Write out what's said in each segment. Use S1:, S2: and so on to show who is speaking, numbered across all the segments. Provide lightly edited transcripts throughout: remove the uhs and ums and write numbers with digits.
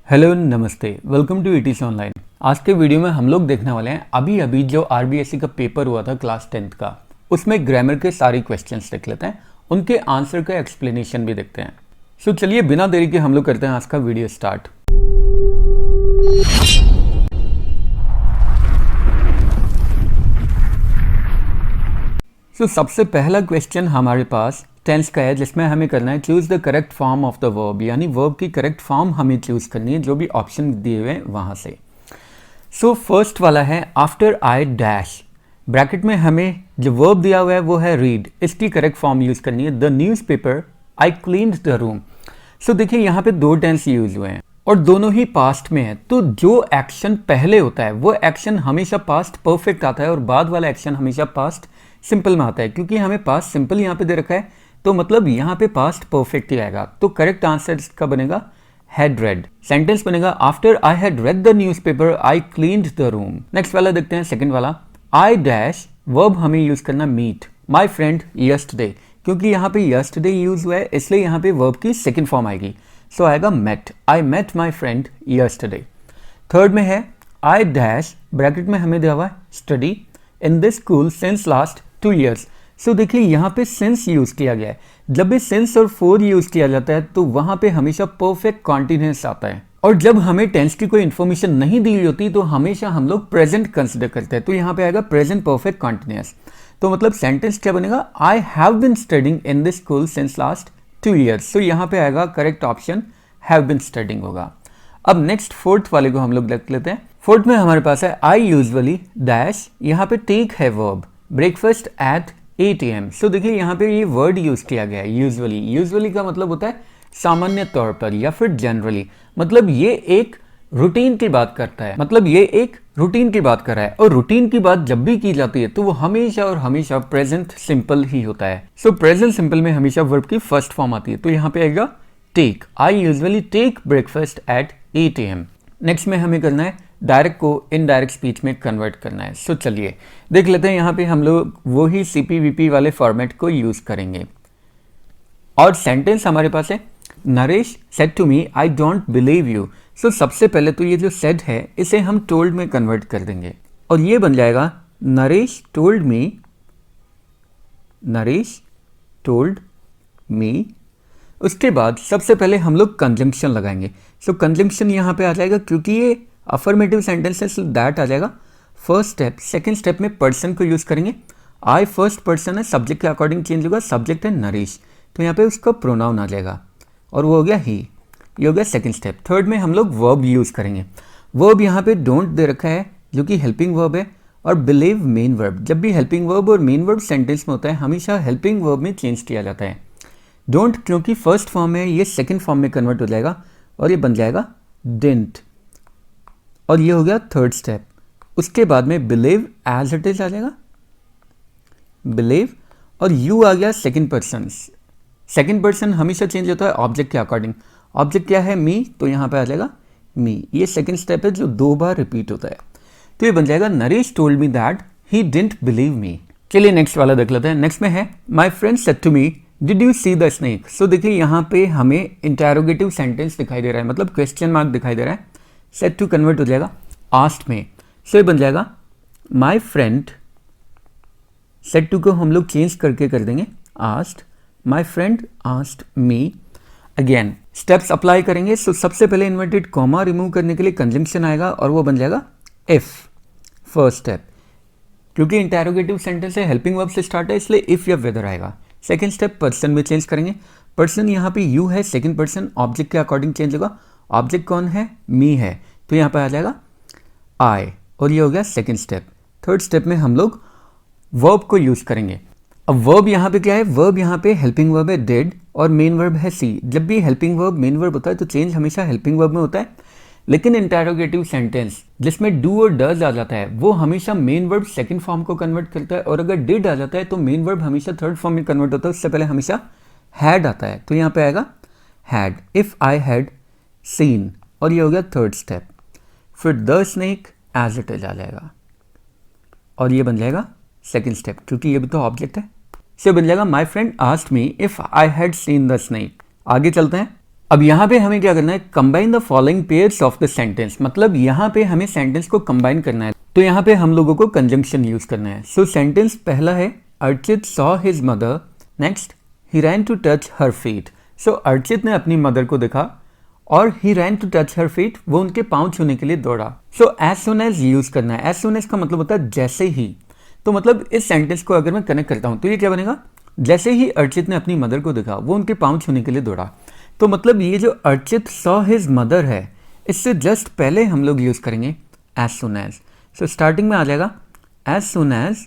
S1: Hello नमस्ते, welcome to etc online. आज के वीडियो में हम लोग देखने वाले हैं अभी जो आरबीएससी का पेपर हुआ था क्लास 10th का, उसमें ग्रामर के सारे क्वेश्चंस देख लेते हैं, उनके आंसर का एक्सप्लेनेशन भी देखते हैं। सो चलिए बिना देरी के हम लोग करते हैं आज का वीडियो स्टार्ट। सबसे पहला क्वेश्चन हमारे पास टेंस का है, जिसमें हमें करना है choose the correct form of the verb, यानी वर्ब की करेक्ट फॉर्म हमें चूज करनी है जो भी ऑप्शन दिए हुए हैं वहां से। फर्स्ट वाला है आफ्टर आई डैश, ब्रैकेट में हमें जो वर्ब दिया हुआ है वो है रीड, इसकी करेक्ट फॉर्म यूज करनी है the newspaper I cleaned the room. देखिए यहाँ पे दो टेंस यूज हुए हैं और दोनों ही पास्ट में है, तो जो एक्शन पहले होता है वो एक्शन हमेशा पास्ट परफेक्ट आता है और बाद वाला एक्शन हमेशा पास्ट सिंपल में आता है। क्योंकि हमें पास्ट सिंपल यहाँ पे दे रखा है तो मतलब यहाँ पे पास्ट परफेक्ट ही आएगा। तो करेक्ट आंसर इसका बनेगा हैड रेड। सेंटेंस बनेगा after I had read the newspaper I cleaned the room. Next वाला देखते हैं, सेकंड वाला आई डैश, वर्ब हमें यूज करना मीट माई फ्रेंड यस्टरडे, क्योंकि यहाँ पे यस्टरडे यूज हुआ है इसलिए यहाँ पे वर्ब की सेकंड फॉर्म आएगी। आएगा met, I met my friend yesterday. Third में है आई डैश, ब्रैकेट में हमें दिया हुआ है study in this school since last 2 years। देखिए यहाँ पे सिंस यूज किया गया है। जब भी सिंस और फॉर यूज किया जाता है तो वहां पे हमेशा परफेक्ट कॉन्टिन्यूअस आता है, और जब हमें टेंस की कोई इन्फॉर्मेशन नहीं दी होती तो हमेशा हम लोग प्रेजेंट कंसिडर करते हैं। तो यहाँ पे आएगा प्रेजेंट परफेक्ट कॉन्टिन्यूअस। तो मतलब सेंटेंस क्या बनेगा, I have been studying in this school since last 2 years। यहाँ पे आएगा correct option have been studying होगा। अब नेक्स्ट फोर्थ वाले को हम लोग देख लेते हैं। फोर्थ में हमारे पास है आई यूजुअली डैश, यहाँ पे टेक है वर्ब ब्रेकफास्ट एट 8 AM। देखिए यहाँ पे ये वर्ड यूज किया गया है यूजुअली। यूजुअली का मतलब होता है सामान्य तौर पर या फिर जनरली, मतलब ये एक रूटीन की बात करता है, मतलब ये एक रूटीन की बात कर रहा है। और रूटीन की बात जब भी की जाती है तो वो हमेशा और हमेशा प्रेजेंट सिंपल ही होता है। प्रेजेंट सिंपल में हमेशा वर्ब की फर्स्ट फॉर्म आती है। तो यहाँ पे आएगा take, I usually take breakfast at 8 AM। Next में हमें करना है डायरेक्ट को इनडायरेक्ट स्पीच में कन्वर्ट करना है। चलिए देख लेते हैं। यहाँ पे हम लोग वही CPVP वाले फॉर्मेट को यूज करेंगे और सेंटेंस हमारे पास है Naresh said to me I don't believe you. सबसे पहले तो ये जो सेड है इसे हम टोल्ड में कन्वर्ट कर देंगे और ये बन जाएगा नरेश टोल्ड मी, नरेश टोल्ड मी। उसके बाद सबसे पहले हम लोग कंजंक्शन लगाएंगे। कंजंक्शन यहाँ पे आ जाएगा क्योंकि ये अफर्मेटिव सेंटेंस है, दैट आ जाएगा फर्स्ट स्टेप। सेकंड स्टेप में पर्सन को यूज करेंगे। आई फर्स्ट पर्सन है, सब्जेक्ट के अकॉर्डिंग चेंज होगा, सब्जेक्ट है नरेश, तो यहाँ पे उसका प्रोनाउन आ जाएगा और वो हो गया ही। ये हो गया सेकंड स्टेप। थर्ड में हम लोग वर्ब यूज करेंगे। वर्ब यहाँ पे डोंट दे रखा है जो कि हेल्पिंग वर्ब है, और बिलीव मेन वर्ब। जब भी हेल्पिंग वर्ब और मेन वर्ब सेंटेंस में होता है हमेशा हेल्पिंग वर्ब में चेंज किया जाता है। डोंट क्योंकि फर्स्ट फॉर्म है, ये सेकेंड फॉर्म में कन्वर्ट हो जाएगा और ये बन जाएगा डिडंट, और ये हो गया थर्ड स्टेप। उसके बाद में बिलीव एज इट इज आ जाएगा बिलीव, और यू आ गया सेकंड पर्सन। सेकंड पर्सन हमेशा चेंज होता है ऑब्जेक्ट के अकॉर्डिंग। ऑब्जेक्ट क्या है, मी, तो यहाँ पे आ जाएगा मी। ये सेकंड स्टेप है जो 2 बार रिपीट होता है। तो ये बन जाएगा Naresh told me that he didn't believe me. चलिए नेक्स्ट वाला देख लेते हैं। नेक्स्ट में है my friend said to me did you see the snake. देखिए यहाँ पे हमें इंटेरोगेटिव सेंटेंस दिखाई दे रहा है, मतलब क्वेश्चन मार्क दिखाई दे रहा है। सेड टू कन्वर्ट हो जाएगा आस्ट में, ये बन जाएगा माई फ्रेंड। सेड टू को हम लोग चेंज करके कर देंगे asked, my friend asked me. Again steps apply करेंगे। सबसे पहले इन्वर्टेड कॉमा रिमूव करने के लिए कंजंक्शन आएगा और वो बन जाएगा इफ, फर्स्ट स्टेप। क्योंकि इंटेरोगेटिव सेंटेंस है, हेल्पिंग वर्ब से स्टार्ट है, इसलिए इफ या वेदर आएगा। सेकेंड स्टेप पर्सन में चेंज करेंगे। पर्सन यहाँ पे यू है, सेकेंड पर्सन ऑब्जेक्ट के अकॉर्डिंग चेंज होगा। ऑब्जेक्ट कौन है, मी है, तो यहाँ पे आ जाएगा आई, और ये हो गया सेकंड स्टेप। थर्ड स्टेप में हम लोग वर्ब को यूज करेंगे। अब वर्ब यहाँ पे क्या है, वर्ब यहाँ पे हेल्पिंग वर्ब है डिड और मेन वर्ब है सी। जब भी हेल्पिंग वर्ब मेन वर्ब होता है तो चेंज हमेशा हेल्पिंग वर्ब में होता है, लेकिन इंटेरोगेटिव सेंटेंस जिसमें डू और डज आ जाता है वो हमेशा मेन वर्ब सेकंड फॉर्म को कन्वर्ट करता है, और अगर डिड आ जाता है तो मेन वर्ब हमेशा थर्ड फॉर्म में कन्वर्ट होता है। उससे पहले हमेशा हैड आता है, तो यहाँ पे आएगा had, if I had seen, और ये हो गया थर्ड स्टेप। फिर the snake as it is आ जाएगा और ये बन जाएगा सेकंड स्टेप, क्योंकि ये भी तो ऑब्जेक्ट है। से बन जाएगा my friend asked me if I had seen the snake. आगे चलते हैं। अब यहाँ पे हमें क्या करना है, combine the following pairs of the sentence, मतलब यहाँ पे हमें सेंटेंस को कंबाइन करना है, तो यहाँ पे हम लोगों को कंजंक्शन यूज करना है। सो सेंटेंस पहला है Archit saw his mother, next he ran to touch her feet. So Archit ने अपनी मदर को देखा और he ran to touch her feet, वो उनके पाँव छूने के लिए दौड़ा। So as soon as use करना है, एज सुन एज का मतलब होता है जैसे ही। तो मतलब इस सेंटेंस को अगर मैं कनेक्ट करता हूँ तो ये क्या बनेगा, जैसे ही अर्चित ने अपनी मदर को देखा वो उनके पाँव छूने के लिए दौड़ा। तो मतलब ये जो अर्चित सॉ हिज मदर है, इससे जस्ट पहले हम लोग यूज करेंगे as soon as. So starting में आ जाएगा एज सुन एज,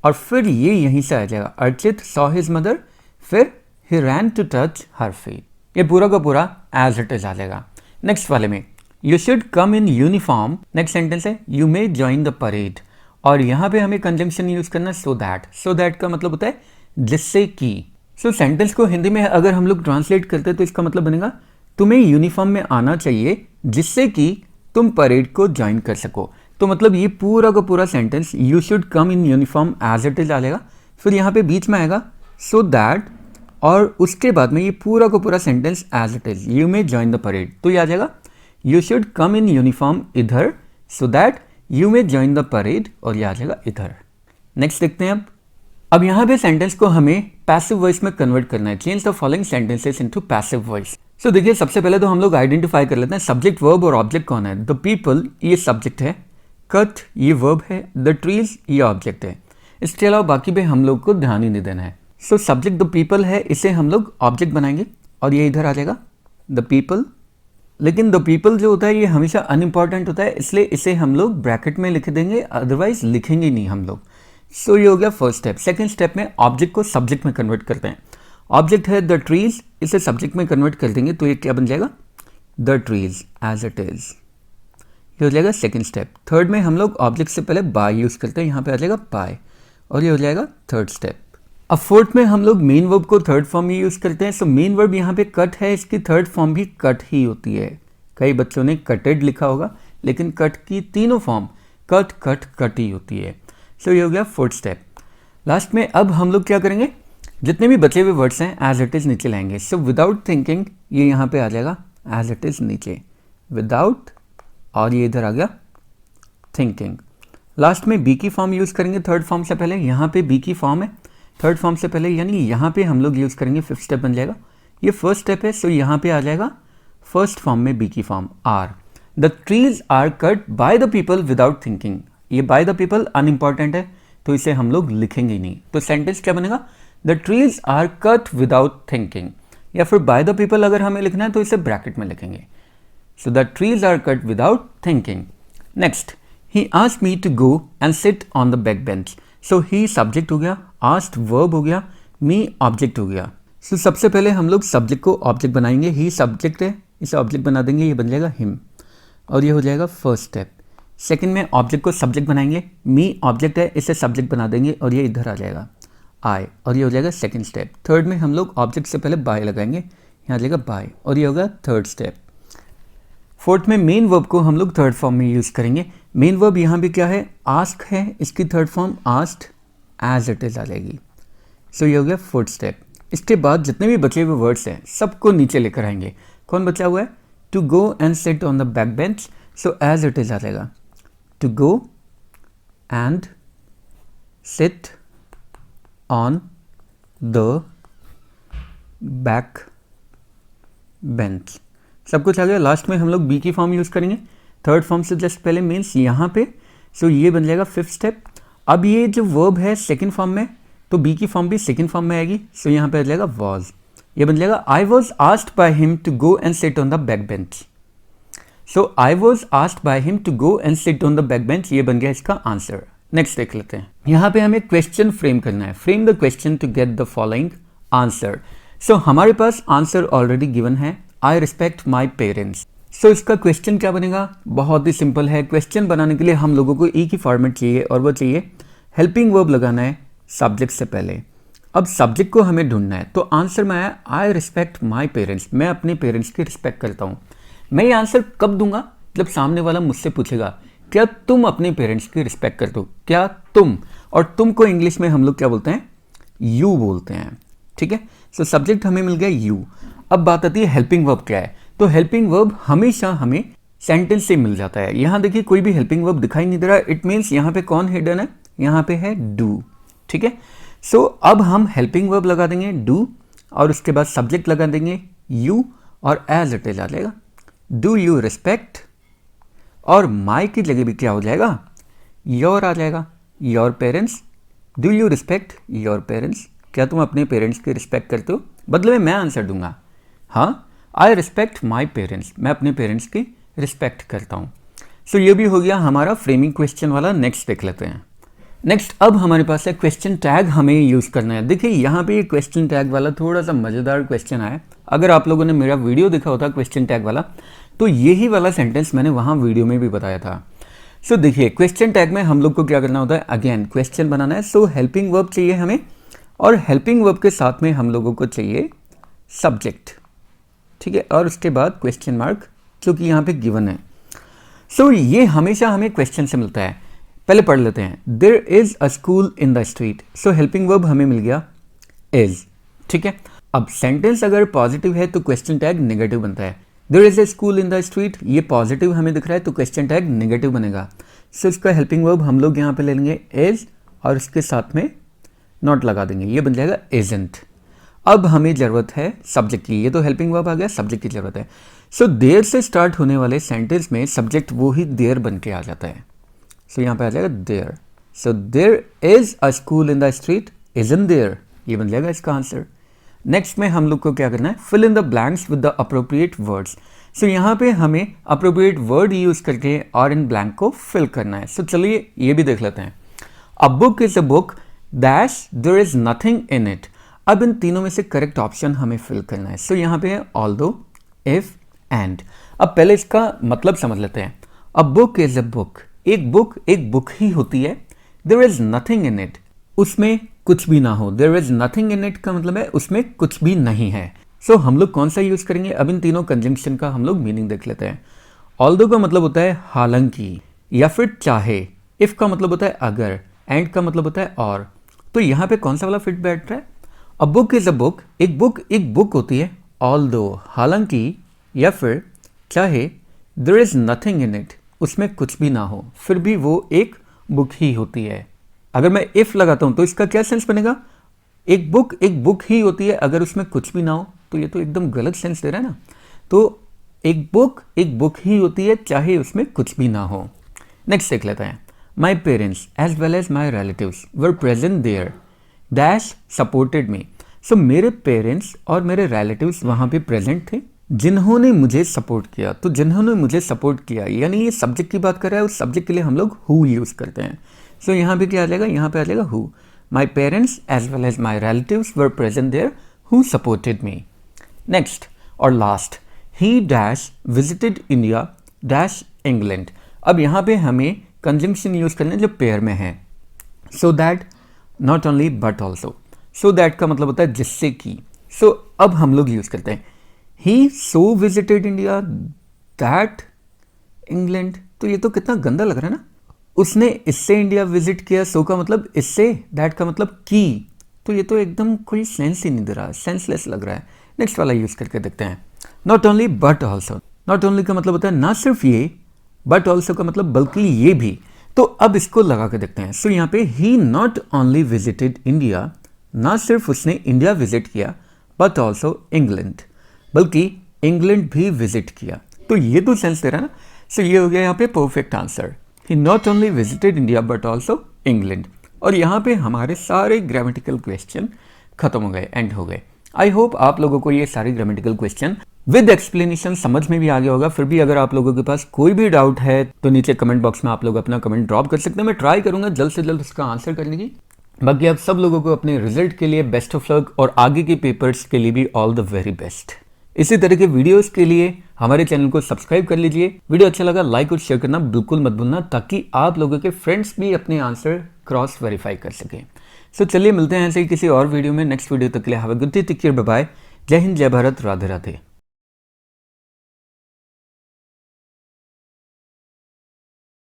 S1: और फिर ये यहीं से आ जाएगा अर्चित सॉ हिज मदर, फिर he ran to touch her feet. ये पूरा का पूरा एज इट इज आ जाएगा। नेक्स्ट वाले में you should come in uniform, next sentence है you may join the parade, और यहाँ पे हमें कंजंक्शन यूज करना है सो दैट। सो दैट का मतलब होता है जिससे कि। सो सेंटेंस को हिंदी में अगर हम लोग ट्रांसलेट करते हैं तो इसका मतलब बनेगा तुम्हें यूनिफॉर्म में आना चाहिए जिससे कि तुम परेड को ज्वाइन कर सको। तो मतलब ये पूरा का पूरा sentence you should come in uniform as it is आ जाएगा, फिर यहाँ पे बीच में आएगा सो दैट, और उसके बाद में ये पूरा का पूरा sentence as it is you may join the parade. तो ये आ जाएगा you should come in uniform इधर so that you may join the parade, और ये आ जाएगा इधर। नेक्स्ट देखते हैं अब यहाँ पे सेंटेंस को हमें पैसिव वॉइस में कन्वर्ट करना है। Change the following sentences into passive voice. So देखिए सबसे पहले तो हम लोग आइडेंटिफाई कर लेते हैं सब्जेक्ट वर्ब और ऑब्जेक्ट कौन है। द पीपल ये सब्जेक्ट है, कट ये वर्ब है, द ट्रीज ये ऑब्जेक्ट है। इसके अलावा बाकी पे हम लोग को ध्यान ही नहीं देना है। सो सब्जेक्ट द पीपल है, इसे हम लोग ऑब्जेक्ट बनाएंगे और ये इधर आ जाएगा द पीपल। लेकिन द पीपल जो होता है ये हमेशा अनइम्पॉर्टेंट होता है, इसलिए इसे हम लोग ब्रैकेट में लिख देंगे, अदरवाइज लिखेंगे नहीं हम लोग। सो ये हो गया फर्स्ट स्टेप। सेकंड स्टेप में ऑब्जेक्ट को सब्जेक्ट में कन्वर्ट करते हैं। ऑब्जेक्ट है द ट्रीज, इसे सब्जेक्ट में कन्वर्ट कर देंगे तो ये क्या बन जाएगा the trees as it is. ये हो जाएगा सेकंड स्टेप। थर्ड में हम लोग ऑब्जेक्ट से पहले बाय यूज करते हैं, यहाँ पे आ जाएगा बाय, और ये हो जाएगा थर्ड स्टेप। अब फोर्थ में हम लोग मेन वर्ब को थर्ड फॉर्म में यूज करते हैं। सो मेन वर्ब यहाँ पे कट है, इसकी थर्ड फॉर्म भी कट ही होती है। कई बच्चों ने कटेड लिखा होगा, लेकिन कट की तीनों फॉर्म कट कट कट ही होती है। सो ये हो गया फोर्थ स्टेप। लास्ट में अब हम लोग क्या करेंगे, जितने भी बचे हुए वर्ड्स हैं एज इट इज नीचे लाएंगे। सो विदाउट थिंकिंग ये यहाँ पे आ जाएगा एज इट इज नीचे, विदाउट, और ये इधर आ गया थिंकिंग। लास्ट में बी की फॉर्म यूज करेंगे थर्ड फॉर्म से पहले, यहाँ पे बी की फॉर्म है थर्ड फॉर्म से पहले, यानी यहाँ पे हम लोग यूज करेंगे फिफ्थ स्टेप बन जाएगा। ये फर्स्ट स्टेप है, सो यहाँ पे आ जाएगा फर्स्ट फॉर्म में बी की form are. The trees are cut by the people without thinking. ये बाय द पीपल अनइम्पॉर्टेंट है तो इसे हम लोग लिखेंगे ही नहीं। तो सेंटेंस क्या बनेगा the trees are cut without thinking, या फिर बाय द पीपल अगर हमें लिखना है तो इसे ब्रैकेट में लिखेंगे। So the trees are cut without thinking. Next he asked me to go and sit on the back bench. So he subject हो गया, आस्क्ड वर्ब हो गया, मी ऑब्जेक्ट हो गया। सो सबसे पहले हम लोग सब्जेक्ट को ऑब्जेक्ट बनाएंगे। ही सब्जेक्ट है, इसे ऑब्जेक्ट बना देंगे, ये बन जाएगा हिम, और ये हो जाएगा फर्स्ट स्टेप। सेकंड में ऑब्जेक्ट को सब्जेक्ट बनाएंगे, मी ऑब्जेक्ट है, इसे सब्जेक्ट बना देंगे और ये इधर आ जाएगा आई, और ये हो जाएगा सेकंड स्टेप। थर्ड में हम लोग ऑब्जेक्ट से पहले बाय लगाएंगे, यहाँ आ जाएगा बाय, और ये होगा थर्ड स्टेप। फोर्थ में मेन वर्ब को हम लोग थर्ड फॉर्म में यूज करेंगे। मेन वर्ब यहाँ भी क्या है आस्क है, इसकी third form asked as it is आ जाएगी। सो ये हो गया फोर्थ स्टेप। इसके बाद जितने भी बचे हुए वर्ड्स हैं सबको नीचे लेकर आएंगे। कौन बचा हुआ है to go and sit on the back bench, so as it is आ जाएगा to go and sit on the back bench। सब कुछ आ गया। लास्ट में हम लोग बी की फॉर्म यूज करेंगे थर्ड फॉर्म से जस्ट पहले, मीन्स यहाँ पे। सो ये बन जाएगा फिफ्थ स्टेप। अब ये जो वर्ब है सेकंड फॉर्म में, तो बी की फॉर्म भी सेकंड फॉर्म में आएगी। सो यहाँ पे आ जाएगा वॉज, ये बन जाएगा I was asked by him to go and sit on the back bench. So I was asked by him to go and sit on the back bench, ये बन गया इसका आंसर। नेक्स्ट देख लेते हैं। यहाँ पे हमें क्वेश्चन फ्रेम करना है। Frame the question to get the following answer. So हमारे पास आंसर ऑलरेडी गिवन है, आई रिस्पेक्ट माई पेरेंट्स। सो इसका क्वेश्चन क्या बनेगा, बहुत ही सिंपल है। क्वेश्चन बनाने के लिए हम लोगों को एक ही फॉर्मेट चाहिए, और वो चाहिए हेल्पिंग वर्ब लगाना है सब्जेक्ट से पहले। अब सब्जेक्ट को हमें ढूंढना है, तो आंसर में आया आई रिस्पेक्ट माई पेरेंट्स, मैं अपने पेरेंट्स की रिस्पेक्ट करता हूँ। मैं ये आंसर कब दूंगा, जब सामने वाला मुझसे पूछेगा क्या तुम अपने पेरेंट्स की रिस्पेक्ट करते हो, क्या तुम, और तुम को इंग्लिश में हम लोग क्या बोलते हैं यू बोलते हैं, ठीक है। सो सब्जेक्ट हमें मिल गया यू। अब बात आती है हेल्पिंग वर्ब क्या है। तो हेल्पिंग वर्ब हमेशा हमें सेंटेंस से मिल जाता है। यहाँ देखिए कोई भी हेल्पिंग वर्ब दिखाई नहीं दे रहा, इट मीन्स यहाँ पे कौन हिडन है, यहाँ पे है डू। ठीक है, सो अब हम हेल्पिंग वर्ब लगा देंगे डू और उसके बाद सब्जेक्ट लगा देंगे यू और एज इट इज आ जाएगा डू यू रिस्पेक्ट, और माई की जगह भी क्या हो जाएगा, योर आ जाएगा, your parents. Do you respect your parents, क्या तुम अपने पेरेंट्स की रिस्पेक्ट करते हो? बदले में मैं आंसर दूंगा, हाँ आई रिस्पेक्ट माई पेरेंट्स, मैं अपने पेरेंट्स की रिस्पेक्ट करता हूँ। सो ये भी हो गया हमारा फ्रेमिंग क्वेश्चन वाला। नेक्स्ट देख लेते हैं। नेक्स्ट अब हमारे पास है क्वेश्चन टैग, हमें यूज़ करना है। देखिए यहाँ पे क्वेश्चन टैग वाला थोड़ा सा मज़ेदार क्वेश्चन आया। अगर आप लोगों ने मेरा वीडियो देखा होता क्वेश्चन टैग वाला, तो यही वाला सेंटेंस मैंने वहाँ वीडियो में भी बताया था। सो देखिए क्वेश्चन टैग में हम लोग को क्या करना होता है, अगेन क्वेश्चन बनाना है। सो हेल्पिंग वर्ब चाहिए हमें, और हेल्पिंग वर्ब के साथ में हम लोगों को चाहिए सब्जेक्ट, ठीक है, और उसके बाद क्वेश्चन मार्क जो कि यहाँ पे गिवन है। सो ये हमेशा हमें क्वेश्चन से मिलता है। पहले पढ़ लेते हैं। There is a school in the street. So helping verb हमें मिल गया इज, ठीक है। अब सेंटेंस अगर पॉजिटिव है तो क्वेश्चन टैग नेगेटिव बनता है। There is a school in the street, ये पॉजिटिव हमें दिख रहा है तो क्वेश्चन टैग नेगेटिव बनेगा। सो इसका हेल्पिंग वर्ब हम लोग यहाँ पे ले लेंगे इज और इसके साथ में नॉट लगा देंगे, ये बन जाएगा इजंट। अब हमें जरूरत है सब्जेक्ट की, ये तो हेल्पिंग वर्ब आ गया, सब्जेक्ट की जरूरत है। सो देयर से स्टार्ट होने वाले सेंटेंस में सब्जेक्ट वो ही देयर बन के आ जाता है। सो यहाँ पे आ जाएगा there. So there is a school in the street, isn't there, ये बन जाएगा इसका आंसर। नेक्स्ट में हम लोग को क्या करना है, fill in the blanks with the appropriate words. So यहाँ पे हमें अप्रोप्रिएट वर्ड यूज करके और इन ब्लैंक को फिल करना है। सो चलिए ये भी देख लेते हैं। A book is a book dash there is nothing in it. अब इन तीनों में से करेक्ट ऑप्शन हमें फिल करना है। सो यहाँ पे है ऑल्दो, इफ, एंड। अब पहले इसका मतलब समझ लेते हैं। A book is a book, एक बुक ही होती है। There is nothing in it, उसमें कुछ भी ना हो। There is nothing in it का मतलब है उसमें कुछ भी नहीं है। सो हम लोग कौन सा यूज करेंगे, अब इन तीनों कंजंक्शन का हम लोग मीनिंग देख लेते हैं। ऑल्दो का मतलब होता है हालांकि या फिर चाहे, इफ का मतलब होता है अगर, एंड का मतलब होता है और। तो यहाँ पे कौन सा वाला फिट बैठ रहा है, a book is a book, एक बुक होती है, ऑल्दो हालांकि या फिर चाहे, there is nothing in it, उसमें कुछ भी ना हो, फिर भी वो एक बुक ही होती है। अगर मैं इफ लगाता हूं तो इसका क्या सेंस बनेगा, एक बुक ही होती है अगर उसमें कुछ भी ना हो, तो ये तो एकदम गलत सेंस दे रहा है ना। तो एक बुक ही होती है चाहे उसमें कुछ भी ना हो। नेक्स्ट देख लेते हैं। My parents as well as my relatives were present there dash supported me. So मेरे पेरेंट्स और मेरे रिलेटिव्स वहाँ पे प्रेजेंट थे जिन्होंने मुझे सपोर्ट किया। तो जिन्होंने मुझे सपोर्ट किया यानी ये सब्जेक्ट की बात कर रहा है, उस सब्जेक्ट के लिए हम लोग हु यूज़ करते हैं। सो यहाँ पे क्या आ जाएगा, यहाँ पे आ जाएगा हु। My parents as well as my relatives were present there who supported me. Next और last, he dash visited India dash England. अब यहाँ पे हमें कंजंक्शन यूज़ करना है जो पेयर में है। So that, not only but also. So that का मतलब होता है जिससे कि। सो अब हम लोग यूज़ करते हैं ही सो विजिटेड इंडिया दैट इंग्लैंड। तो ये तो कितना गंदा लग रहा है ना, उसने इससे इंडिया विजिट किया, सो का मतलब इससे, दैट का मतलब की। तो ये तो एकदम कोई सेंस ही नहीं दे रहा, सेंसलेस लग रहा है। नेक्स्ट वाला यूज़ करके देखते हैं। Not only but also. Not only का मतलब होता है ना सिर्फ ये, बट ऑल्सो का मतलब बल्कि ये भी। तो अब इसको लगा के देखते हैं। सो यहाँ पे ही नॉट ओनली विजिटेड इंडिया, ना सिर्फ उसने इंडिया विजिट किया, बट ऑल्सो इंग्लैंड, बल्कि इंग्लैंड भी विजिट किया। तो ये तो सेंस दे रहा है ना। सो ये हो गया यहाँ पे perfect answer. He not only visited India but also England. और यहाँ पे हमारे सारे ग्रामेटिकल क्वेश्चन खत्म हो गए, एंड हो गए। आई होप आप लोगों को ये सारे ग्रामेटिकल क्वेश्चन विद एक्सप्लेनेशन समझ में भी आ गया होगा। फिर भी अगर आप लोगों के पास कोई भी डाउट है तो नीचे कमेंट बॉक्स में आप लोग अपना कमेंट ड्रॉप कर सकते हैं। मैं ट्राई करूंगा जल्द से जल्द उसका आंसर करने की। बाकी आप सब लोगों को अपने रिजल्ट के लिए बेस्ट ऑफ लक, और आगे के पेपर्स के लिए भी ऑल द वेरी बेस्ट। इसी तरह के वीडियोस के लिए हमारे चैनल को सब्सक्राइब कर लीजिए। वीडियो अच्छा लगा लाइक और शेयर करना बिल्कुल मत भूलना, ताकि आप लोगों के फ्रेंड्स भी अपने आंसर क्रॉस वेरीफाई कर सकें। सो चलिए मिलते हैं ऐसे ही किसी और वीडियो में। नेक्स्ट वीडियो तक के लिए have a good day, take care, bye bye. Jai Hind, जय भारत, राधे राधे।